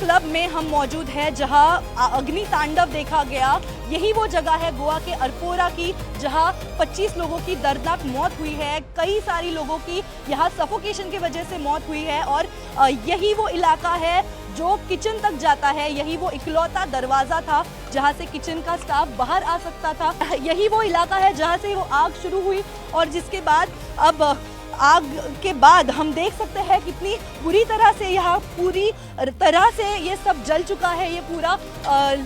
Club में हम मौजूद हैं जहां अग्नि तांडव देखा गया। यही वो जगह है गोवा के अरपोरा की जहां 25 लोगों की दर्दनाक मौत हुई है। कई सारी लोगों की यहां सफोकेशन की वजह से मौत हुई है और यही वो इलाका है जो किचन तक जाता है। यही वो इकलौता दरवाजा था जहां से किचन का स्टाफ बाहर आ सकता था। यही वो इलाका है जहां से वो आग शुरू हुई और जिसके बाद अब आग के बाद हम देख सकते हैं कितनी बुरी तरह से यहाँ पूरी तरह से ये सब जल चुका है। ये पूरा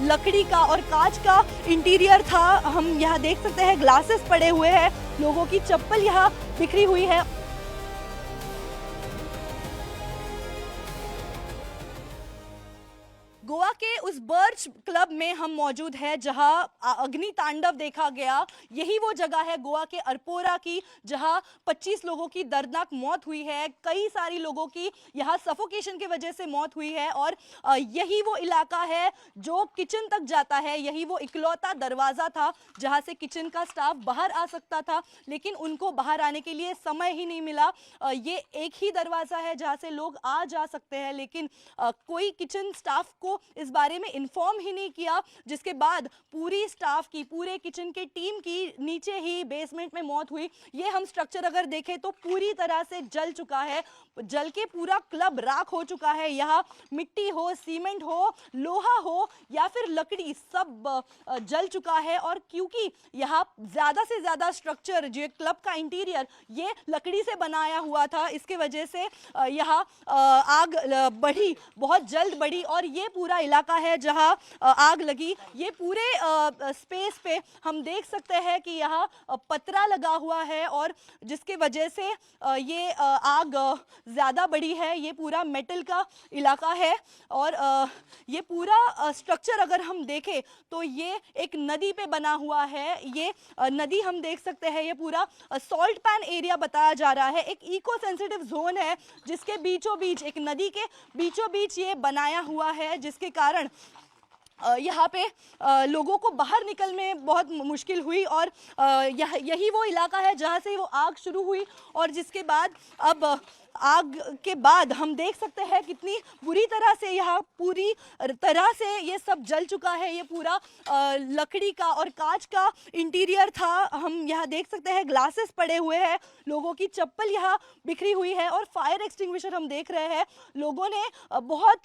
लकड़ी का और कांच का इंटीरियर था। हम यहाँ देख सकते हैं ग्लासेस पड़े हुए हैं, लोगों की चप्पल यहाँ बिखरी हुई है। गोवा के उस बर्च क्लब में हम मौजूद हैं जहां अग्नि तांडव देखा गया। यही वो जगह है गोवा के अरपोरा की जहां 25 लोगों की दर्दनाक मौत हुई है। कई सारी लोगों की यहां सफोकेशन की वजह से मौत हुई है और यही वो इलाका है जो किचन तक जाता है। यही वो इकलौता दरवाज़ा था जहां से किचन का स्टाफ बाहर आ सकता था, लेकिन उनको बाहर आने के लिए समय ही नहीं मिला। ये एक ही दरवाज़ा है जहां से लोग आ जा सकते हैं, लेकिन कोई किचन स्टाफ को इस बारे में इन्फॉर्म ही नहीं किया, जिसके बाद पूरी स्टाफ की, पूरे किचन के टीम की नीचे ही बेसमेंट में मौत हुई। ये हम स्ट्रक्चर अगर देखें तो पूरी तरह से जल चुका है, जल के पूरा क्लब राख हो चुका है। यहाँ मिट्टी हो, सीमेंट हो, लोहा हो या फिर लकड़ी, सब जल चुका है। और क्योंकि यहाँ ज़्यादा से ज़्यादा स्ट्रक्चर जो क्लब का इंटीरियर ये लकड़ी से बनाया हुआ था, इसके वजह से यहाँ आग बढ़ी, बहुत जल्द बढ़ी और ये पूरा इलाका है जहां आग लगी। ये पूरे स्पेस पे हम देख सकते हैं कि यहाँ पतरा लगा हुआ है और जिसके वजह से ये आग ज़्यादा बढ़ी है। ये पूरा मेटल का इलाका है और ये पूरा स्ट्रक्चर अगर हम देखें तो ये एक नदी पे बना हुआ है। ये नदी हम देख सकते हैं, ये पूरा सॉल्ट पैन एरिया बताया जा रहा है। एक इको सेंसिटिव जोन है जिसके बीचों बीच, एक नदी के बीचों बीच ये बनाया हुआ है, जिसके कारण यहाँ पे लोगों को बाहर निकल में बहुत मुश्किल हुई और यही वो इलाका है जहाँ से वो आग शुरू हुई और जिसके बाद अब आग के बाद हम देख सकते हैं कितनी बुरी तरह से यहाँ पूरी तरह से ये सब जल चुका है। ये पूरा लकड़ी का और कांच का इंटीरियर था। हम यहाँ देख सकते हैं ग्लासेस पड़े हुए हैं, लोगों की चप्पल यहाँ बिखरी हुई है और फायर एक्सटिंग्विशर हम देख रहे हैं। लोगों ने बहुत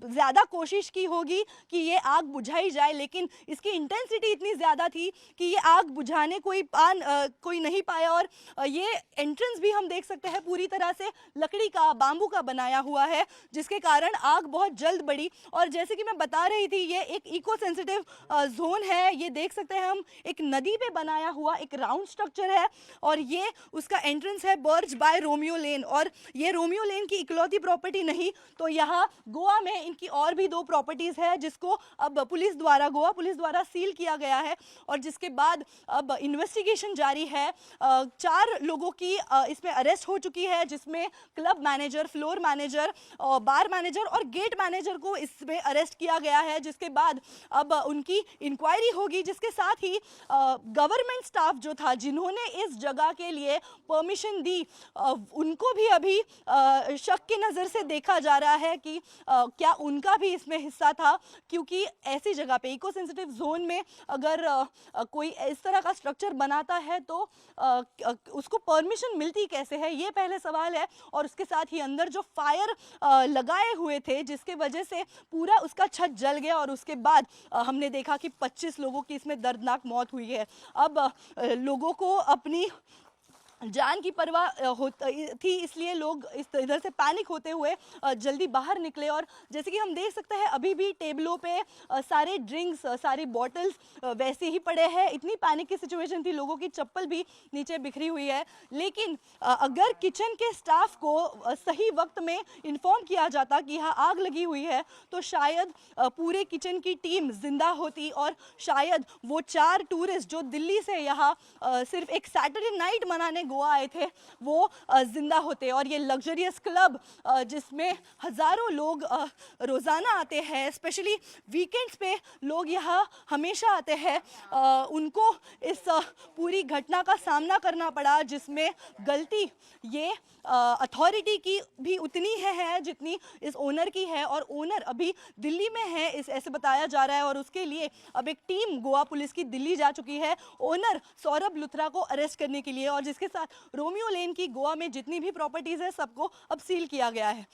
ज़्यादा कोशिश की होगी कि ये आग बुझाई जाए, लेकिन इसकी इंटेंसिटी इतनी ज़्यादा थी कि ये आग बुझाने कोई नहीं पाया। और ये एंट्रेंस भी हम देख सकते हैं पूरी तरह से लकड़ी का, बांबू का बनाया हुआ है, जिसके कारण आग बहुत जल्द बढ़ी। और जैसे कि मैं बता रही थी, ये एक इको सेंसिटिव जोन है। ये देख सकते हैं हम, एक नदी पे बनाया हुआ एक राउंड स्ट्रक्चर है और ये उसका एंट्रेंस है बर्च बाय रोमियो लेन। और ये रोमियो लेन की इकलौती प्रॉपर्टी नहीं, तो यहाँ गोवा में इनकी और भी 2 प्रॉपर्टीज़ है जिसको अब गोवा पुलिस द्वारा सील किया गया है और जिसके बाद अब इन्वेस्टिगेशन जारी है। 4 लोगों की इसमें अरेस्ट हो चुकी है, जिसमें क्लब मैनेजर, फ्लोर मैनेजर, बार मैनेजर और गेट मैनेजर को इसमें अरेस्ट किया गया है, जिसके बाद अब उनकी इंक्वायरी होगी। जिसके साथ ही गवर्नमेंट स्टाफ जो था, जिन्होंने इस जगह के लिए परमिशन दी, उनको भी अभी शक की नज़र से देखा जा रहा है कि क्या उनका भी इसमें हिस्सा था, क्योंकि ऐसी जगह पे, इको सेंसिटिव जोन में अगर कोई इस तरह का स्ट्रक्चर बनाता है तो उसको परमिशन मिलती कैसे है, ये पहले सवाल है। और उसके साथ ही अंदर जो फायर लगाए हुए थे, जिसके वजह से पूरा उसका छत जल गया और उसके बाद हमने देखा कि 25 लोगों की इसमें दर्दनाक मौत हुई है। अब लोगों को अपनी जान की परवाह थी, इसलिए लोग इधर से पैनिक होते हुए जल्दी बाहर निकले। और जैसे कि हम देख सकते हैं अभी भी टेबलों पे सारे ड्रिंक्स, सारी बॉटल्स वैसे ही पड़े हैं। इतनी पैनिक की सिचुएशन थी, लोगों की चप्पल भी नीचे बिखरी हुई है। लेकिन अगर किचन के स्टाफ को सही वक्त में इन्फॉर्म किया जाता कि यहाँ आग लगी हुई है, तो शायद पूरे किचन की टीम जिंदा होती और शायद वो 4 टूरिस्ट जो दिल्ली से यहाँ सिर्फ एक सैटरडे नाइट मनाने गोवा आए थे वो जिंदा होते। और ये लग्जरियस क्लब जिसमें हजारों लोग रोजाना आते हैं, स्पेशली वीकेंड्स पे लोग यहाँ हमेशा आते हैं, उनको इस पूरी घटना का सामना करना पड़ा, जिसमें गलती ये अथॉरिटी की भी उतनी है जितनी इस ओनर की है। और ओनर अभी दिल्ली में है, इस ऐसे बताया जा रहा है, और उसके लिए अब एक टीम गोवा पुलिस की दिल्ली जा चुकी है ओनर सौरभ लुथरा को अरेस्ट करने के लिए। और जिसके साथ रोमियो लेन की गोवा में जितनी भी प्रॉपर्टीज है सबको अब सील किया गया है।